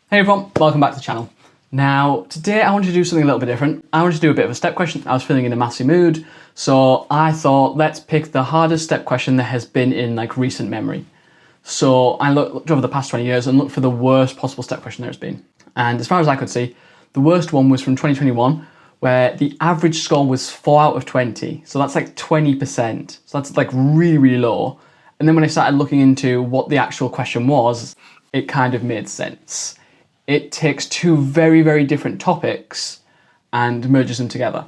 Hey everyone, welcome back to the channel. Now, today I wanted to do something a little bit different. I wanted to do a bit of a step question. I was feeling in a mathsy mood, so I thought let's pick the hardest step question there has been in like recent memory. So I looked over the past 20 years and looked for the worst possible step question there has been. And as far as I could see, the worst one was from 2021, where the average score was 4 out of 20. So that's like 20%. So that's like really, really low. And then when I started looking into what the actual question was, it kind of made sense. It takes two very, very different topics and merges them together.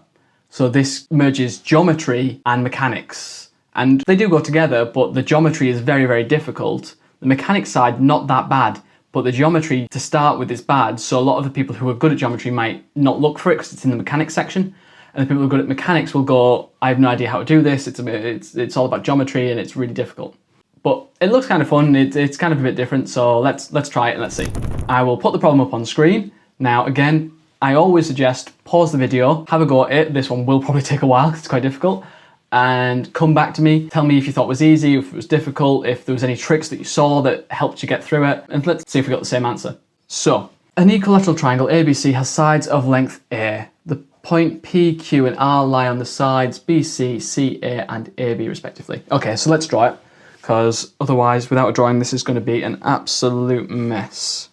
So this merges geometry and mechanics. And they do go together, but the geometry is very, very difficult. The mechanics side, not that bad, but the geometry to start with is bad. So a lot of the people who are good at geometry might not look for it because it's in the mechanics section. And the people who are good at mechanics will go, I have no idea how to do this. It's all about geometry and it's really difficult. But it looks kind of fun, it's kind of a bit different, so let's try it and let's see. I will put the problem up on screen. Now again, I always suggest pause the video, have a go at it. This one will probably take a while because it's quite difficult. And come back to me, tell me if you thought it was easy, if it was difficult, if there was any tricks that you saw that helped you get through it. And let's see if we got the same answer. So, an equilateral triangle ABC has sides of length A. The point P, Q and R lie on the sides BC, CA and AB respectively. Okay, so let's draw it, because otherwise, without a drawing, this is going to be an absolute mess.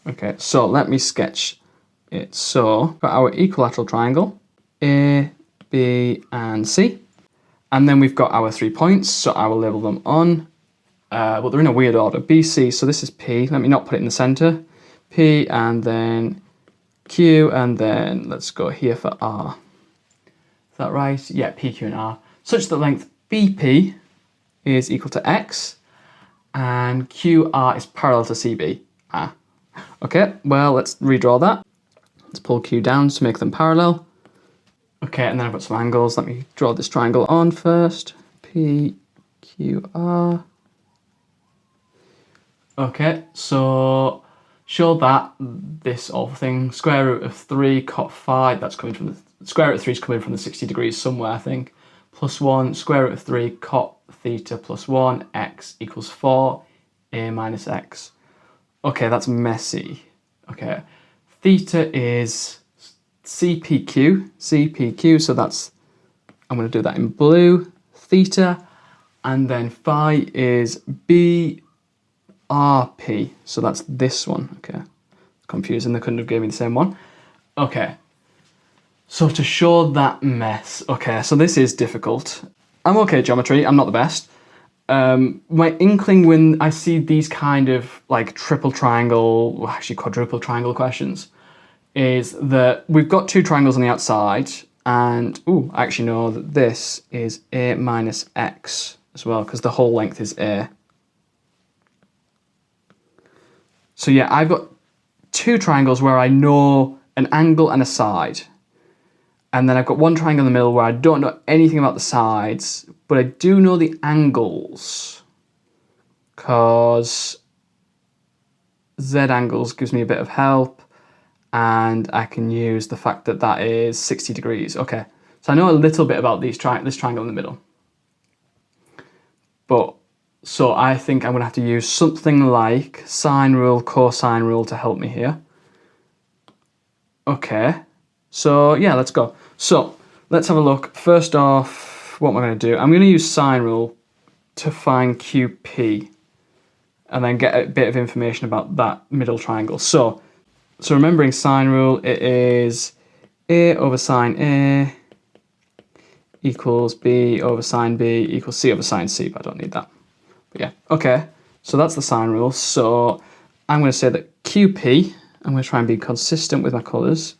Okay, so let me sketch it. So, got our equilateral triangle, A, B, and C. And then we've got our 3 points, so I will label them on. But they're in a weird order. BC, so this is P. Let me not put it in the center. P, and then Q, and then let's go here for R. Is that right? Yeah, P, Q, and R. Such that length BP is equal to X, and QR is parallel to CB. Okay, well, let's redraw that. Let's pull Q down to make them parallel. Okay, and then I've got some angles. Let me draw this triangle on first. P, Q, R. Okay, so show that this awful thing, square root of 3 cot phi, that's coming from the, square root of 3 is coming from the 60 degrees somewhere, I think. Plus 1, square root of 3 cot theta plus 1, x equals 4, a minus x. Okay, that's messy. Okay, theta is CPQ, so that's, I'm going to do that in blue, theta, and then phi is BRP, so that's this one. Okay, confusing, they couldn't have given me the same one. Okay, so to show that mess, okay, so this is difficult. I'm okay at geometry, I'm not the best. My inkling when I see these kind of like triple triangle, well, actually quadruple triangle questions, is that we've got two triangles on the outside, and I actually know that this is A minus X as well, because the whole length is A. So yeah, I've got two triangles where I know an angle and a side. And then I've got one triangle in the middle where I don't know anything about the sides, but I do know the angles, because Z angles gives me a bit of help, and I can use the fact that that is 60 degrees. Okay, so I know a little bit about this triangle in the middle. But, so I think I'm going to have to use something like sine rule, cosine rule to help me here. Okay. So yeah, let's go. So let's have a look. First off, what am I going to do? I'm going to use sine rule to find QP and then get a bit of information about that middle triangle. So remembering sine rule, it is A over sine A equals B over sine B equals C over sine C, but I don't need that. But yeah, okay. So that's the sine rule. So I'm going to say that QP, I'm going to try and be consistent with my colours,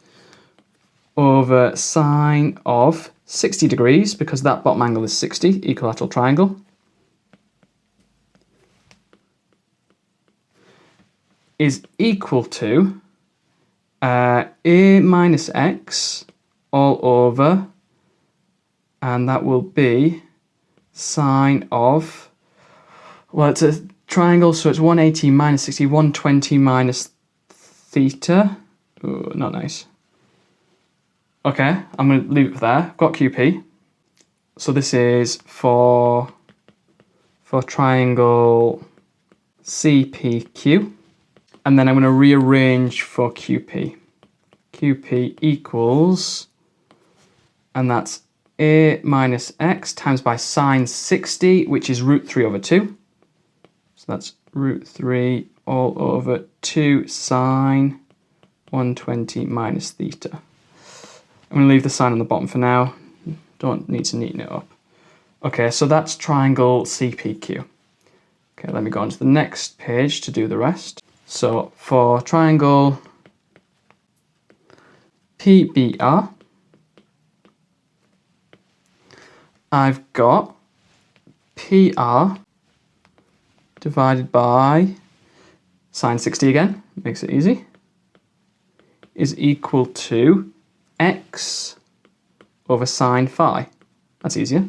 over sine of 60 degrees, because that bottom angle is 60, equilateral triangle, is equal to A minus X all over, and that will be sine of, well, it's a triangle, so it's 180 minus 60, 120 minus theta. Ooh, not nice. Okay, I'm going to leave it there. I've got QP. So this is for triangle CPQ. And then I'm going to rearrange for QP. QP equals, and that's a minus x times by sine 60, which is root 3 over 2. So that's root 3 all over 2 sine 120 minus theta. I'm going to leave the sign on the bottom for now. Don't need to neaten it up. Okay, so that's triangle CPQ. Okay, let me go on to the next page to do the rest. So for triangle PBR, I've got PR divided by sine 60 again, makes it easy, is equal to x over sine phi. That's easier.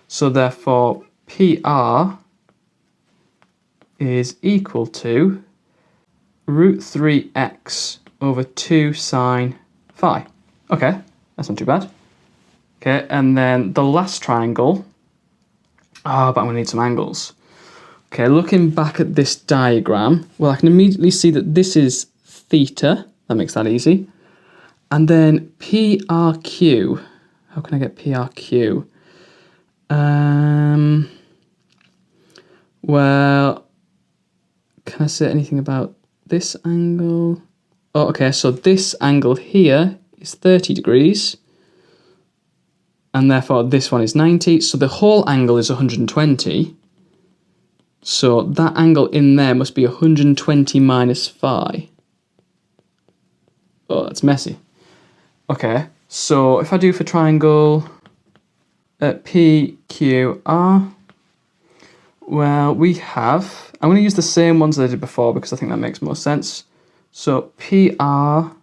So therefore PR is equal to root 3x over 2 sine phi. Okay, that's not too bad. Okay, and then the last triangle. But I'm going to need some angles. Okay, looking back at this diagram, well, I can immediately see that this is theta. That makes that easy. And then PRQ. How can I get PRQ? Well, can I say anything about this angle? Oh, okay, so this angle here is 30 degrees. And therefore this one is 90. So the whole angle is 120. So that angle in there must be 120 minus phi. Oh, that's messy. Okay, so if I do for triangle PQR, well, we have, I'm going to use the same ones that I did before because I think that makes more sense. So PR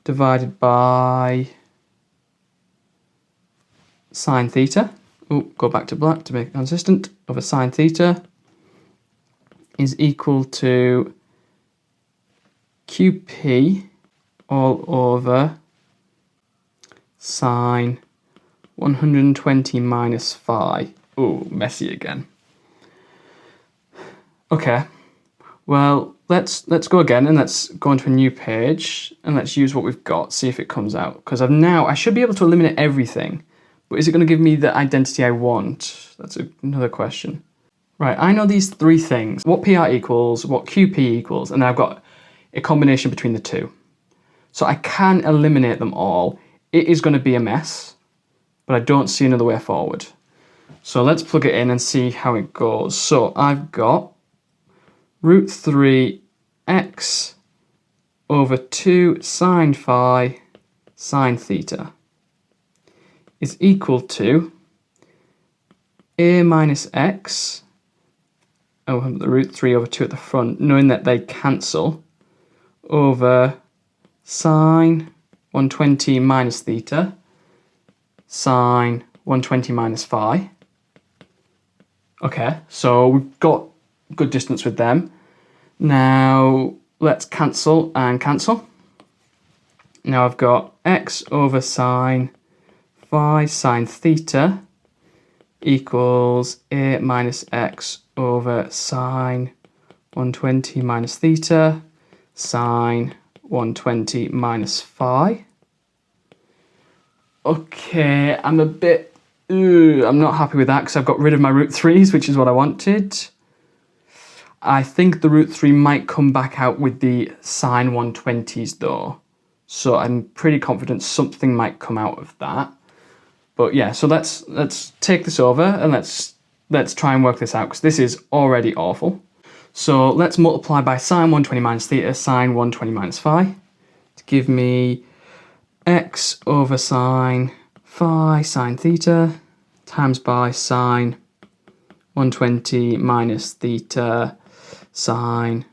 divided by sine theta, go back to black to make it consistent, over sine theta is equal to QP all over sine 120 minus phi. Oh, messy again. Okay, well, let's go again and let's go into a new page and let's use what we've got, see if it comes out. Because I should be able to eliminate everything. But is it going to give me the identity I want? That's another question. Right, I know these three things. What PR equals, what QP equals, and then I've got a combination between the two. So I can eliminate them all. It is going to be a mess, but I don't see another way forward. So let's plug it in and see how it goes. So I've got root 3x over 2 sine phi sine theta is equal to a minus x, the root 3 over 2 at the front, knowing that they cancel, over sine 120 minus theta, sine 120 minus phi. Okay, so we've got good distance with them. Now let's cancel and cancel. Now I've got x over sine phi sine theta equals a minus x over sine 120 minus theta sine 120 minus phi. Okay, I'm not happy with that because I've got rid of my root 3's, which is what I wanted. I think the root 3 might come back out with the sine 120's though. So I'm pretty confident something might come out of that. But yeah, so let's take this over and let's try and work this out because this is already awful. So let's multiply by sine 120 minus theta sine 120 minus phi to give me x over sine phi sine theta times by sine 120 minus theta sine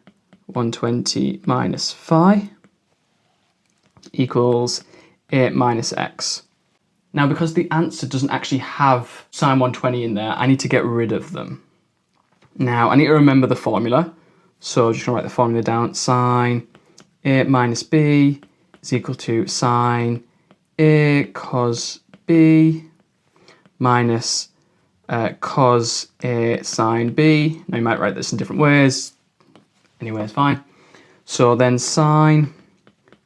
120 minus phi equals a minus x. Now, because the answer doesn't actually have sine 120 in there, I need to get rid of them. Now, I need to remember the formula. So just going to write the formula down. Sine a minus b is equal to sine a cos b minus cos a sine b. Now, you might write this in different ways. anyway is fine. So then sine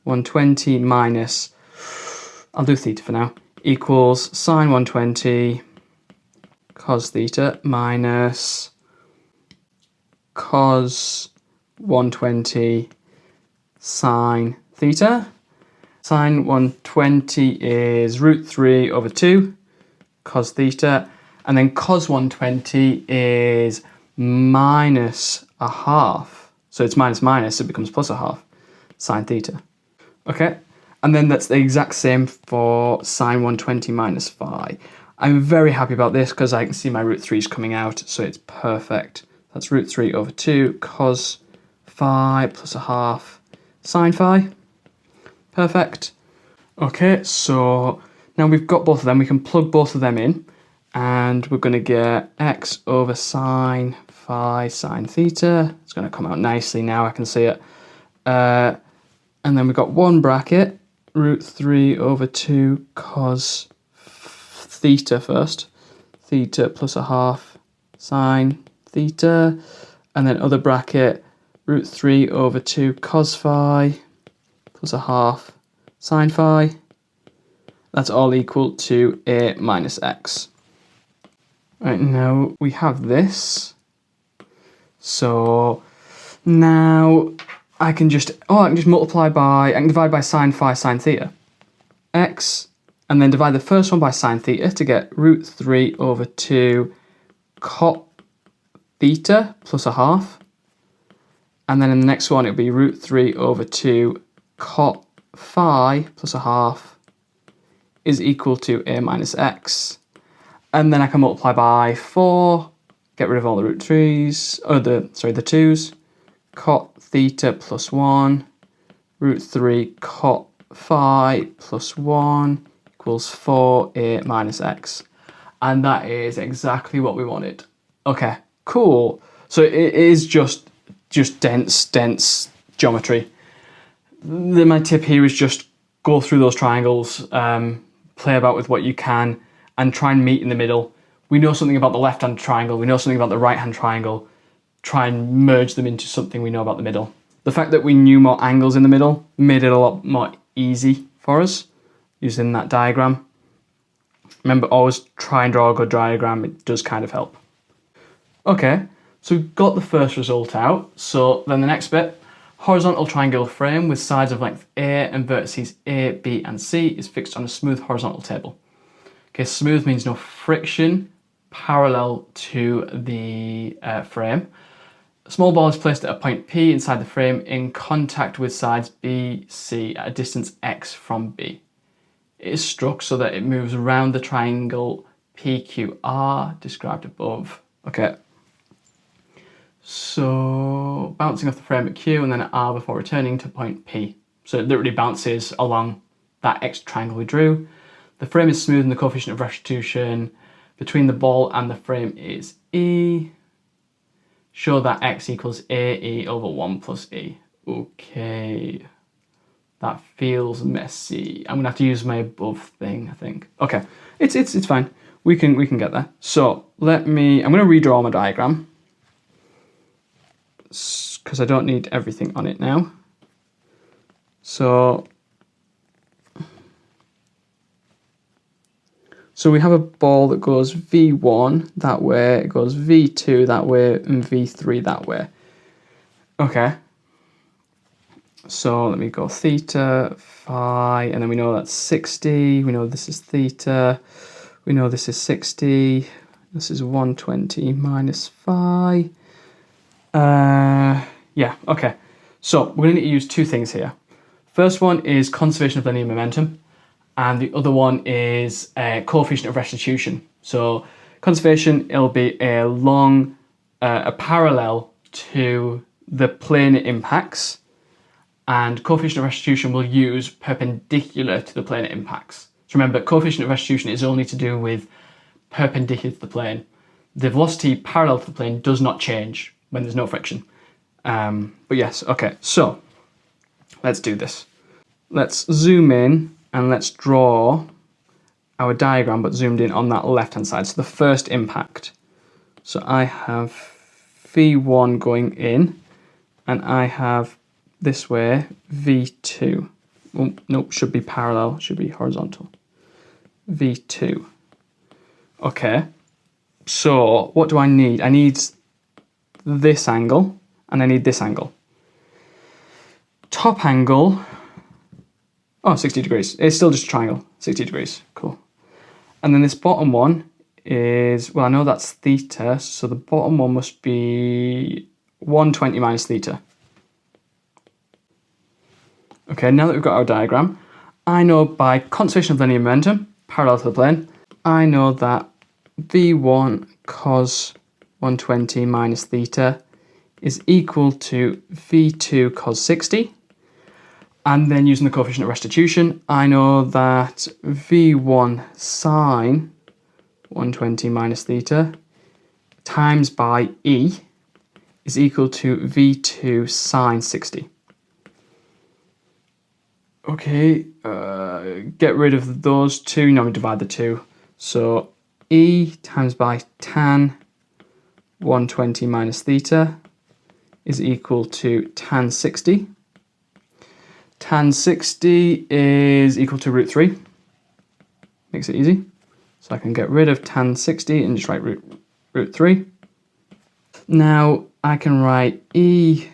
120 minus, I'll do theta for now, equals sine 120 cos theta minus cos 120 sine theta. Sine 120 is root 3 over 2 cos theta, and then cos 120 is minus a half. So it's minus minus, it becomes plus a half sine theta. Okay, and then that's the exact same for sine 120 minus phi. I'm very happy about this because I can see my root 3's coming out, so it's perfect. That's root 3 over 2 cos phi plus a half sine phi. Perfect. Okay, so now we've got both of them, we can plug both of them in, and we're going to get x over sine phi sine theta. It's going to come out nicely now, I can see it. And then we've got one bracket, root 3 over 2 cos theta first. Theta plus a half sine theta. And then other bracket, root 3 over 2 cos phi plus a half sine phi. That's all equal to a minus x. Right, now we have this. So now I can just multiply by, I can divide by sine phi sine theta. X, and then divide the first one by sine theta to get root 3 over 2 cot theta plus a half. And then in the next one it'll be root 3 over 2 cot phi plus a half is equal to a minus x. And then I can multiply by 4, get rid of all the root 3's, or the 2's. Cot theta plus 1, root 3 cot phi plus 1 equals 4a minus x. And that is exactly what we wanted. Okay, cool. So it is just dense geometry. My tip here is just go through those triangles, play about with what you can, and try and meet in the middle. We know something about the left-hand triangle, we know something about the right-hand triangle. Try and merge them into something we know about the middle. The fact that we knew more angles in the middle made it a lot more easy for us using that diagram. Remember, always try and draw a good diagram, it does kind of help. Okay, so we've got the first result out. So then the next bit, horizontal triangular frame with sides of length A and vertices A, B and C is fixed on a smooth horizontal table. Okay, smooth means no friction parallel to the frame. A small ball is placed at a point P inside the frame in contact with sides B, C at a distance x from B. It is struck so that it moves around the triangle PQR described above. Okay, so bouncing off the frame at Q and then at R before returning to point P. So it literally bounces along that X triangle we drew. The frame is smooth and the coefficient of restitution between the ball and the frame is E. Show that X equals AE over 1 plus E. Okay, that feels messy. I'm gonna have to use my above thing, I think. Okay, it's fine. We can get there. So I'm gonna redraw my diagram because I don't need everything on it now. So we have a ball that goes V1 that way, it goes V2 that way, and V3 that way. Okay. So let me go theta, phi, and then we know that's 60. We know this is theta. We know this is 60. This is 120 minus phi. Yeah, okay. So we're going to need to use two things here. First one is conservation of linear momentum. And the other one is coefficient of restitution. So conservation, it'll be a parallel to the plane it impacts, and coefficient of restitution will use perpendicular to the plane it impacts. So remember, coefficient of restitution is only to do with perpendicular to the plane. The velocity parallel to the plane does not change when there's no friction. But yes, okay, so let's do this. Let's zoom in and let's draw our diagram, but zoomed in on that left-hand side. So the first impact. So I have V1 going in, and I have this way V2. Oh, nope, should be parallel, should be horizontal. V2. Okay, so what do I need? I need this angle, and I need this angle. Top angle, 60 degrees. It's still just a triangle, 60 degrees, cool. And then this bottom one is, well, I know that's theta, so the bottom one must be 120 minus theta. Okay, now that we've got our diagram, I know by conservation of linear momentum, parallel to the plane, I know that V1 cos 120 minus theta is equal to V2 cos 60. And then using the coefficient of restitution, I know that V1 sine 120 minus theta times by E is equal to V2 sine 60. Okay, get rid of those two, now we divide the two. So E times by tan 120 minus theta is equal to tan 60. Tan 60 is equal to root 3. Makes it easy. So I can get rid of tan 60 and just write root 3. Now I can write E,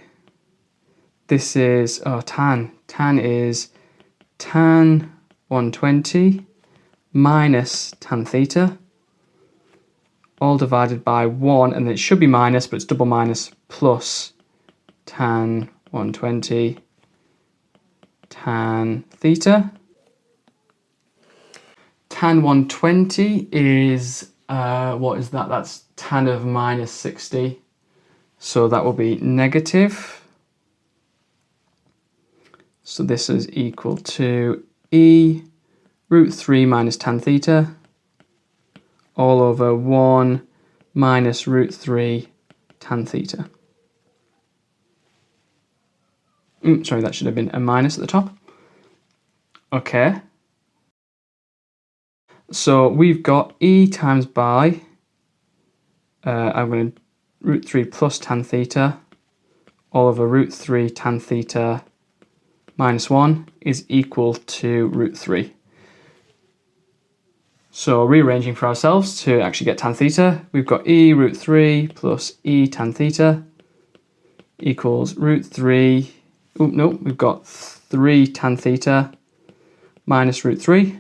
this is, tan. Tan is tan 120 minus tan theta, all divided by 1, and then it should be minus, but it's double minus, plus tan 120 tan theta. Tan 120 is, what is that? That's tan of minus 60. So that will be negative. So this is equal to E root 3 minus tan theta all over 1 minus root 3 tan theta. Sorry, that should have been a minus at the top. Okay. So we've got E times by, I'm going to root 3 plus tan theta all over root 3 tan theta minus 1 is equal to root 3. So rearranging for ourselves to actually get tan theta, we've got E root 3 plus E tan theta equals root 3, we've got 3 tan theta minus root 3.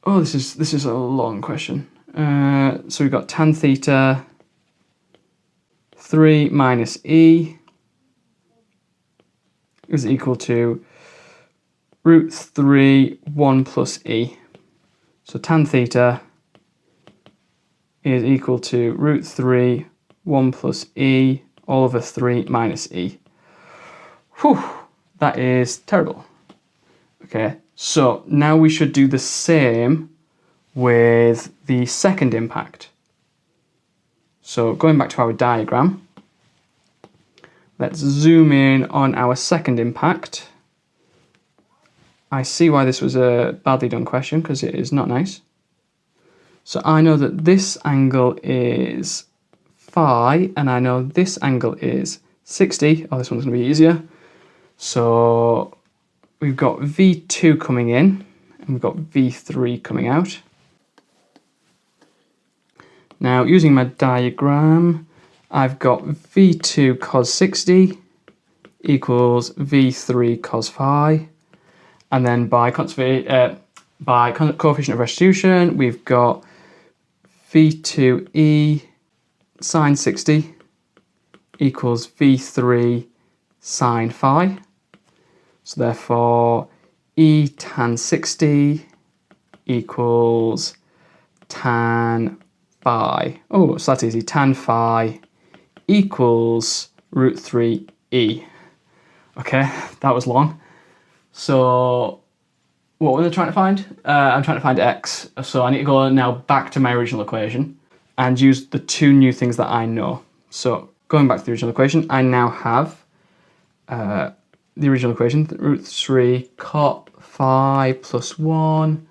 Oh, this is a long question. So we've got tan theta 3 minus E is equal to root 3 1 plus E. So tan theta is equal to root 3 1 plus E all over 3 minus E. Whew, that is terrible. Okay, so now we should do the same with the second impact. So going back to our diagram, let's zoom in on our second impact. I see why this was a badly done question, because it is not nice. So I know that this angle is phi, and I know this angle is 60. Oh, this one's going to be easier. So we've got V2 coming in, and we've got V3 coming out. Now, using my diagram, I've got V2 cos 60 equals V3 cos phi. And then by coefficient of restitution, we've got V2E sine 60 equals V3 sine phi. So therefore, E tan 60 equals tan phi. Oh, so that's easy. Tan phi equals root 3E. Okay, that was long. So what was I trying to find? I'm trying to find x. So I need to go now back to my original equation and use the two new things that I know. So going back to the original equation, I now have the original equation, root 3 cot phi plus 1,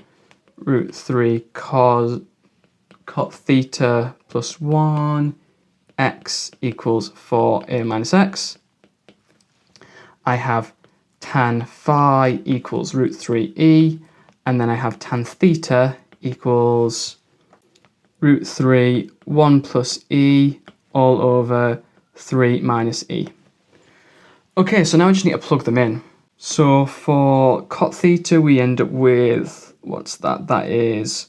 root 3 cot theta plus 1, x equals 4a minus x. I have tan phi equals root 3e, and then I have tan theta equals root 3 1 plus e all over 3 minus e. Okay, so now I just need to plug them in. So for cot theta, we end up with, what's that? That is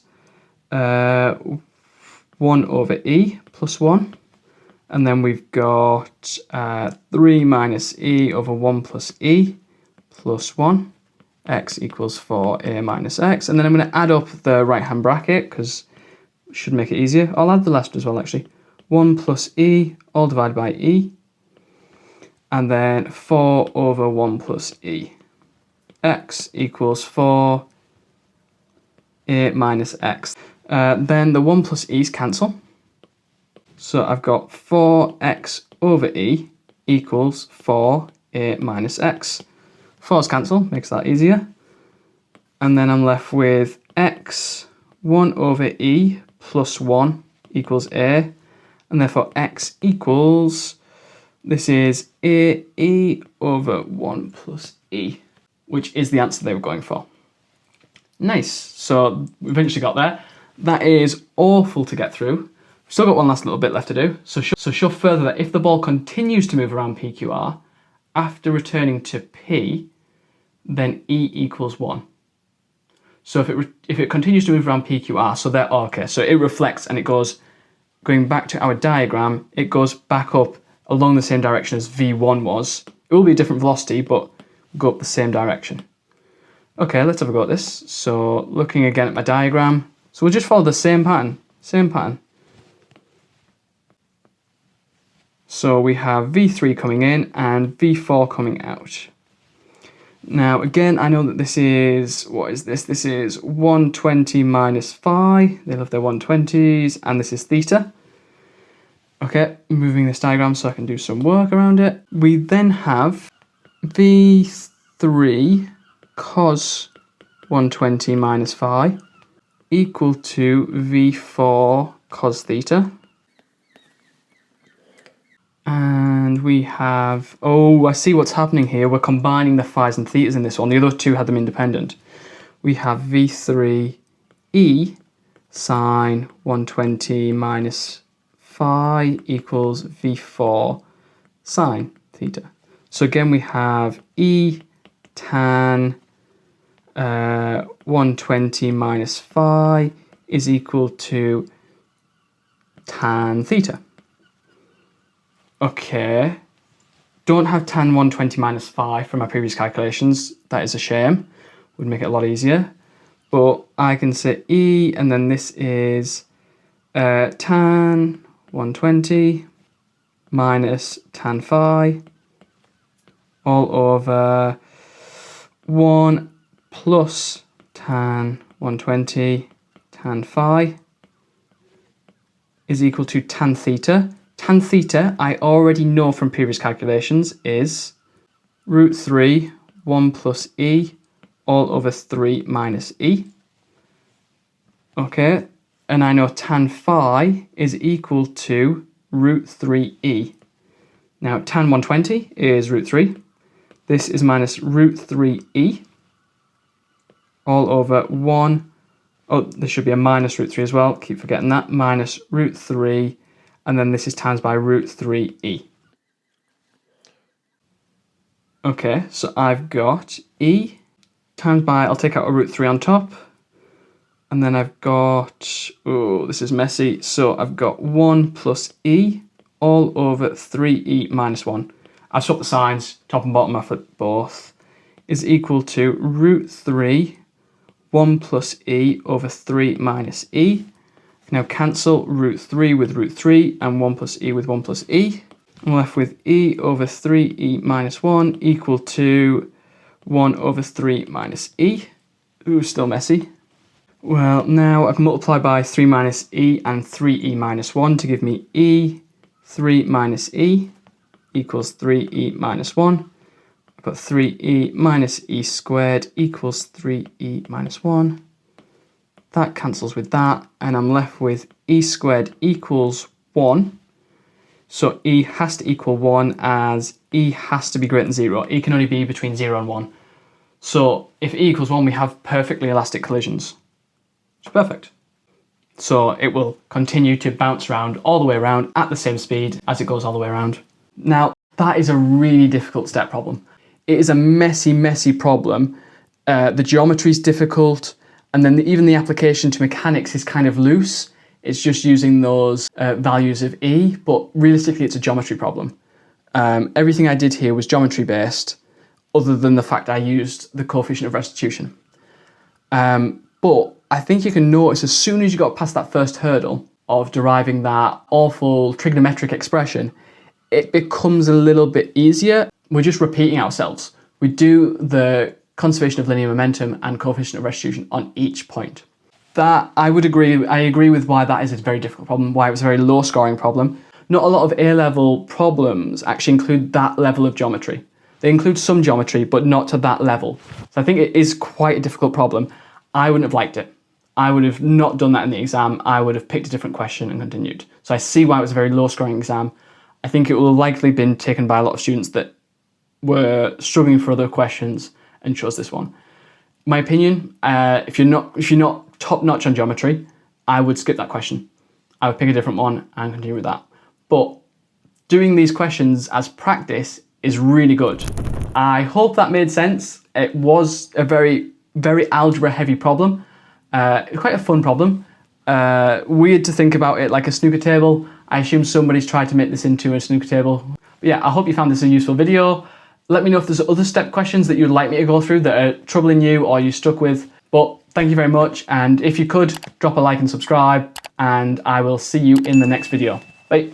1 over e plus 1. And then we've got 3 minus e over 1 plus e plus 1. X equals 4a minus x. And then I'm going to add up the right-hand bracket because it should make it easier. I'll add the left as well, actually. 1 plus e, all divided by e. And then 4 over 1 plus e. X equals 4a minus x. Then the 1 plus e's cancel. So I've got 4x over e equals 4a minus x. 4's cancel, makes that easier. And then I'm left with x 1 over e plus 1 equals a. And therefore x equals, this is ae over 1 plus e, which is the answer they were going for. Nice, so we eventually got there. That is awful to get through. We've still got one last little bit left to do. So show further that if the ball continues to move around PQR, after returning to P, then E equals 1. So if it continues to move around PQR, so they're okay, so it reflects and it goes, going back to our diagram, it goes back up along the same direction as V1 was. It will be a different velocity, but go up the same direction. Okay, let's have a go at this. So looking again at my diagram, so we'll just follow the same pattern, So we have V3 coming in and V4 coming out. Now again, I know that this is, what is this? This is 120 minus phi, they love their 120s, and this is theta. Okay, moving this diagram so I can do some work around it. We then have V3 cos 120 minus phi equal to V4 cos theta. And we have, oh, I see what's happening here. We're combining the phi's and thetas in this one. The other two had them independent. We have V3e sine 120 minus phi equals V4 sine theta. So again, we have e tan 120 minus phi is equal to tan theta. Okay, don't have tan 120 minus phi from my previous calculations. That is a shame. Would make it a lot easier. But I can say E, and then this is tan 120 minus tan phi all over 1 plus tan 120 tan phi is equal to tan theta. Tan theta, I already know from previous calculations, is root 3, 1 plus e, all over 3 minus e. Okay, and I know tan phi is equal to root 3e. Now, tan 120 is root 3. This is minus root 3e, all over 1. Oh, there should be a minus root 3 as well. Keep forgetting that. Minus root 3. And then this is times by root 3e. Okay, so I've got e times by, I'll take out a root 3 on top. And then I've got, oh, this is messy. So I've got 1 plus e all over 3e minus 1. I've swapped the signs, top and bottom, I flipped both. Is equal to root 3, 1 plus e over 3 minus e. Now cancel root 3 with root 3 and 1 plus e with 1 plus e. I'm left with e over 3e minus 1 equal to 1 over 3 minus e. Ooh, still messy. Well, now I can multiply by 3 minus e and 3e minus 1 to give me e 3 minus e equals 3e minus 1. I've got 3e minus e squared equals 3e minus 1. That cancels with that, and I'm left with e squared equals 1. So E has to equal 1 as E has to be greater than 0. E can only be between 0 and 1. So if E equals 1, we have perfectly elastic collisions. It's perfect. So it will continue to bounce around all the way around at the same speed as it goes all the way around. Now, that is a really difficult step problem. It is a messy, messy problem. The geometry is difficult, and then even the application to mechanics is kind of loose. It's just using those values of E, but realistically it's a geometry problem. Everything I did here was geometry based, other than the fact I used the coefficient of restitution. But I think you can notice as soon as you got past that first hurdle of deriving that awful trigonometric expression, it becomes a little bit easier. We're just repeating ourselves. We do the conservation of linear momentum and coefficient of restitution on each point. That I agree with why that is a very difficult problem, why it was a very low scoring problem. Not a lot of A-level problems actually include that level of geometry. They include some geometry, but not to that level. So I think it is quite a difficult problem. I wouldn't have liked it. I would have not done that in the exam. I would have picked a different question and continued. So I see why it was a very low scoring exam. I think it will have likely been taken by a lot of students that were struggling for other questions and chose this one. My opinion, if you're not top notch on geometry, I would skip that question. I would pick a different one and continue with that. But doing these questions as practice is really good. I hope that made sense. It was a very, very algebra heavy problem. Quite a fun problem. Weird to think about it like a snooker table. I assume somebody's tried to make this into a snooker table. But yeah, I hope you found this a useful video. Let me know if there's other step questions that you'd like me to go through that are troubling you or you're stuck with. But thank you very much. And if you could, drop a like and subscribe, and I will see you in the next video. Bye.